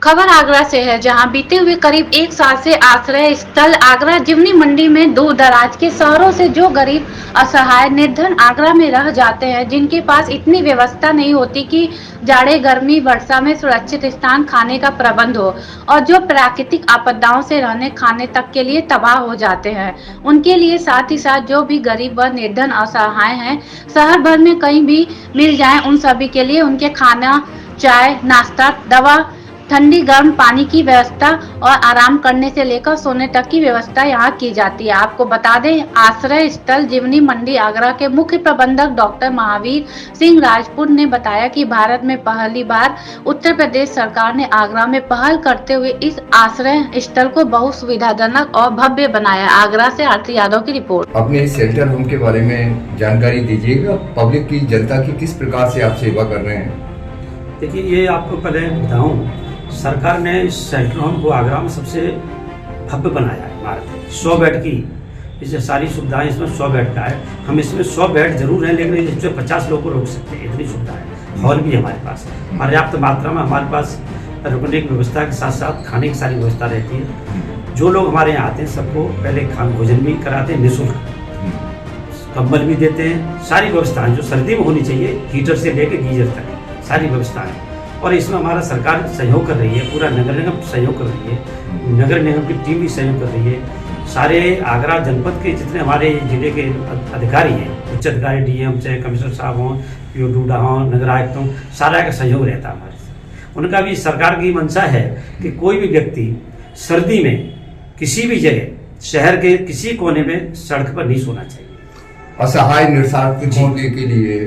खबर आगरा से है, जहां बीते हुए करीब एक साल से आश्रय स्थल आगरा जीवनी मंडी में दूर दराज के शहरों से जो गरीब, असहाय, निर्धन आगरा में रह जाते हैं, जिनके पास इतनी व्यवस्था नहीं होती कि जाड़े, गर्मी, वर्षा में सुरक्षित स्थान, खाने का प्रबंध हो, और जो प्राकृतिक आपदाओं से रहने खाने तक के लिए तबाह हो जाते हैं, उनके लिए, साथ ही साथ जो भी गरीब व निर्धन असहाय हैं, शहर भर में कहीं भी मिल जाए, उन सभी के लिए उनके खाना, चाय, नाश्ता, दवा, ठंडी गर्म पानी की व्यवस्था और आराम करने से लेकर सोने तक की व्यवस्था यहाँ की जाती है। आपको बता दें, आश्रय स्थल जीवनी मंडी आगरा के मुख्य प्रबंधक डॉक्टर महावीर सिंह राजपूत ने बताया कि भारत में पहली बार उत्तर प्रदेश सरकार ने आगरा में पहल करते हुए इस आश्रय स्थल को बहुत सुविधाजनक और भव्य बनाया। आगरा से आरती यादव की रिपोर्ट। अपने इस शेल्टर होम के बारे में जानकारी दीजिएगा, पब्लिक की, जनता की किस प्रकार से आप सेवा कर रहे हैं। देखिए, ये आपको पहले बताऊं, सरकार ने इस शेल्टर होम को आगरा में सबसे भव्य बनाया है। भारत में 100 बेड की इससे सारी सुविधाएं, इसमें 100 बेड का है। हम इसमें 100 बेड जरूर हैं, लेकिन इसमें 50 लोगों को रोक सकते हैं, इतनी सुविधा है। हॉल भी हमारे पास पर्याप्त मात्रा में, हमारे पास रुकने की व्यवस्था के साथ साथ खाने की सारी व्यवस्था रहती है। जो लोग हमारे यहाँ आते हैं सबको पहले भोजन भी कराते हैं निःशुल्क, कंबल भी देते हैं, सारी व्यवस्थाएं जो सर्दी में होनी चाहिए, हीटर से लेकर गीजर तक सारी व्यवस्थाएं। और इसमें हमारा सरकार सहयोग कर रही है, पूरा नगर निगम सहयोग कर रही है, नगर निगम की टीम भी सहयोग कर रही है। सारे आगरा जनपद के जितने हमारे जिले के अधिकारी हैं, उच्च अधिकारी, डीएम चाहे कमिश्नर साहब हों, पीओ डूडा हों, नगर आयुक्त हों, सारा का सहयोग रहता है हमारे साथ। उनका भी सरकार की मंशा है कि कोई भी व्यक्ति सर्दी में किसी भी जगह शहर के किसी कोने में सड़क पर नहीं सोना चाहिए। असहाय निराश्रितों के लिए,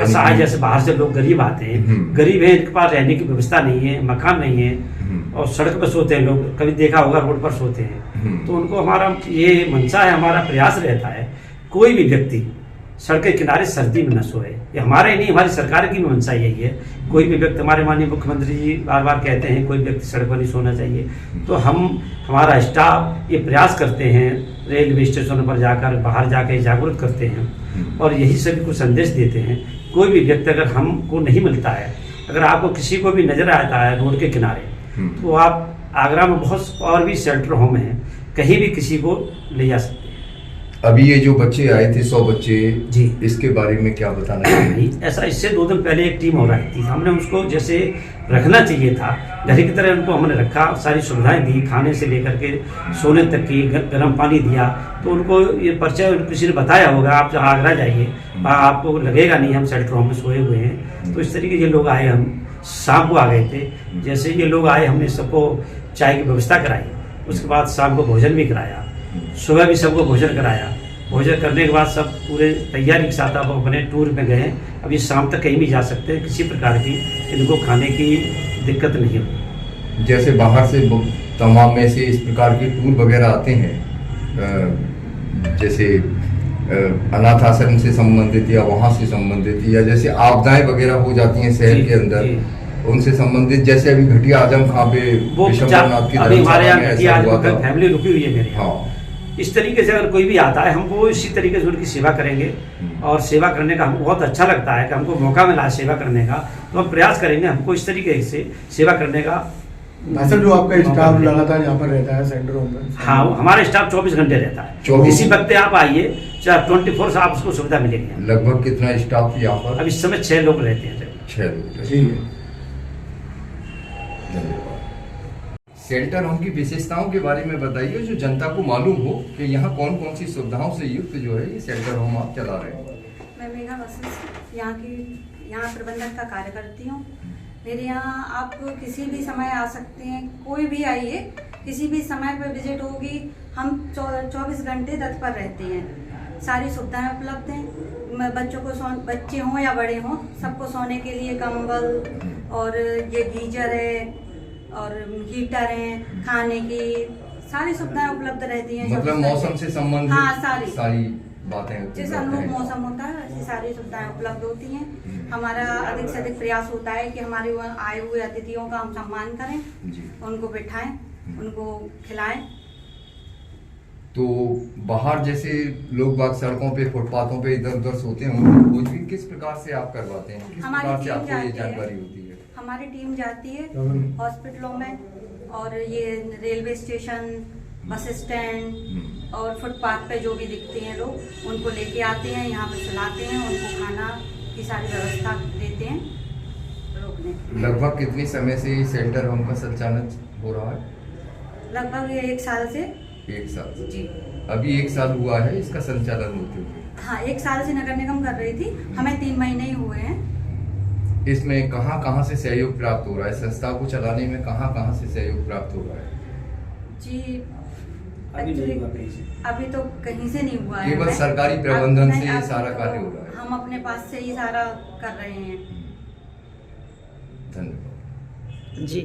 असहाय जैसे बाहर से लोग गरीब आते हैं, गरीब है, इनके पास रहने की व्यवस्था नहीं है, मकान नहीं है और सड़क पर सोते हैं लोग, कभी देखा होगा रोड पर सोते हैं। तो उनको हमारा ये मंशा है, हमारा प्रयास रहता है कोई भी व्यक्ति सड़क के किनारे सर्दी में न सोए। ये हमारे नहीं, हमारी सरकार की भी मंशा यही है। कोई भी व्यक्ति, हमारे माननीय मुख्यमंत्री जी बार बार कहते हैं कोई व्यक्ति सड़क पर नहीं सोना चाहिए। तो हमारा स्टाफ ये प्रयास करते हैं, रेलवे स्टेशनों पर जाकर, बाहर जाकर जागरूक करते हैं और यही सभी को संदेश देते हैं। कोई भी व्यक्ति अगर हमको नहीं मिलता है, अगर आपको किसी को भी नजर आता है रोड के किनारे, तो आप आगरा में बहुत और भी शेल्टर होम हैं, कहीं भी किसी को ले जा सकते हैं। अभी ये जो बच्चे आए थे 100 बच्चे जी, इसके बारे में क्या बताना चाहिए। ऐसा इससे 2 दिन पहले एक टीम और आई थी, हमने उसको जैसे रखना चाहिए था घर की तरह उनको हमने रखा, सारी सुविधाएं दी, खाने से लेकर के सोने तक की, गर्म पानी दिया। तो उनको ये परिचय किसी ने बताया होगा, आप जहाँ आगरा जाइए आपको लगेगा नहीं हम शेल्टर होम में सोए हुए हैं। तो इस तरीके ये लोग आए, हम शाम को आ गए थे। जैसे ये लोग आए, हमने सबको चाय की व्यवस्था कराई, उसके बाद शाम को भोजन भी कराया, सुबह भी सबको भोजन कराया। भोजन करने के बाद सब पूरे तैयारी के साथ आप अपने टूर में गए। अभी शाम तक कहीं भी जा सकते हैं, किसी प्रकार की इनको खाने की दिक्कत नहीं होगी। जैसे बाहर से तमाम में से इस प्रकार के टूर वगैरह आते हैं, जैसे अनाथ आश्रम से संबंधित या वहाँ से संबंधित, या जैसे आपदाएं वगैरह हो जाती हैं शहर के अंदर, उनसे संबंधित, जैसे अभी घटिया आजम खां पे हमारे यहाँ फैमिली रुकी हुई है मेरे। हाँ, इस तरीके से अगर कोई भी आता है, हमको इसी तरीके से उनकी सेवा करेंगे और सेवा करने का हमको बहुत अच्छा लगता है कि हमको मौका मिला है सेवा करने का, तो हम प्रयास करेंगे हमको इस तरीके से सेवा करने का। भाई साहब, जो आपका स्टाफ लगातार यहाँ पर रहता है सेंटर होम में? हाँ, हमारा स्टाफ 24 घंटे रहता है। किसी वक्त आप आइए, चाहे 24 आप उसको सुविधा मिलेगी। लगभग कितना स्टाफ यहाँ पर? अब इस समय 6 लोग रहते हैं। 6 लोग। ठीक है, शेल्टर होम की विशेषताओं के बारे में बताइए, जो जनता को मालूम हो कि यहाँ कौन कौन सी सुविधाओं से युक्त जो है ये शेल्टर होम आप चला रहे हैं। मैं मेघा वशिष्ठ यहाँ प्रबंधक का कार्य करती हूँ। मेरे यहाँ आप किसी भी समय आ सकते हैं, कोई भी आइए, किसी भी समय पर विजिट होगी। हम 24 घंटे तत्पर रहते हैं, सारी सुविधाएं उपलब्ध हैं। बच्चों को बच्चे हों या बड़े हों, सबको सोने के लिए कंबल और ये गीजर है और हीटर है, खाने की सारी सुविधाएं उपलब्ध रहती हैं। मतलब मौसम से संबंधित? हाँ, सारी बातें, जैसे अनुरूप मौसम होता है ऐसी सारी सुविधाएं उपलब्ध होती हैं। हमारा अधिक से अधिक प्रयास होता है कि हमारे आए हुए अतिथियों का हम सम्मान करें, उनको बिठाएं, उनको खिलाएं। तो बाहर जैसे लोग बाग सड़कों पे, फुटपाथों पे इधर उधर सोते हैं, उनको खोज भी किस प्रकार से आप करवाते हैं, किस प्रकार से आपको ये जानकारी होती है? हमारी टीम जाती है हॉस्पिटलों में, और ये रेलवे स्टेशन, बस स्टैंड और फुटपाथ पे जो भी दिखते हैं लोग, उनको लेके आते हैं, यहाँ पे सुलाते हैं, उनको खाना की सारी व्यवस्था देते हैं रोकने। लगभग कितने समय से ये सेंटर होम का संचालन हो रहा है? लगभग ये 1 साल से। 1 साल से। जी अभी 1 साल हुआ है इसका संचालन होते हुए। हाँ, 1 साल से नगर निगम कर रही थी, हमें 3 महीने ही हुए हैं। इसमें कहाँ से सहयोग प्राप्त हो रहा है? संस्था को चलाने में कहाँ से सहयोग प्राप्त हो रहा है? जी अभी नहीं हुआ कहीं से। अभी तो कहीं से नहीं हुआ है। केवल सरकारी प्रबंधन नहीं, से ये अभी सारा तो कार्य हो रहा है। हम अपने पास से ही सारा कर रहे हैं। धन्यवाद जी।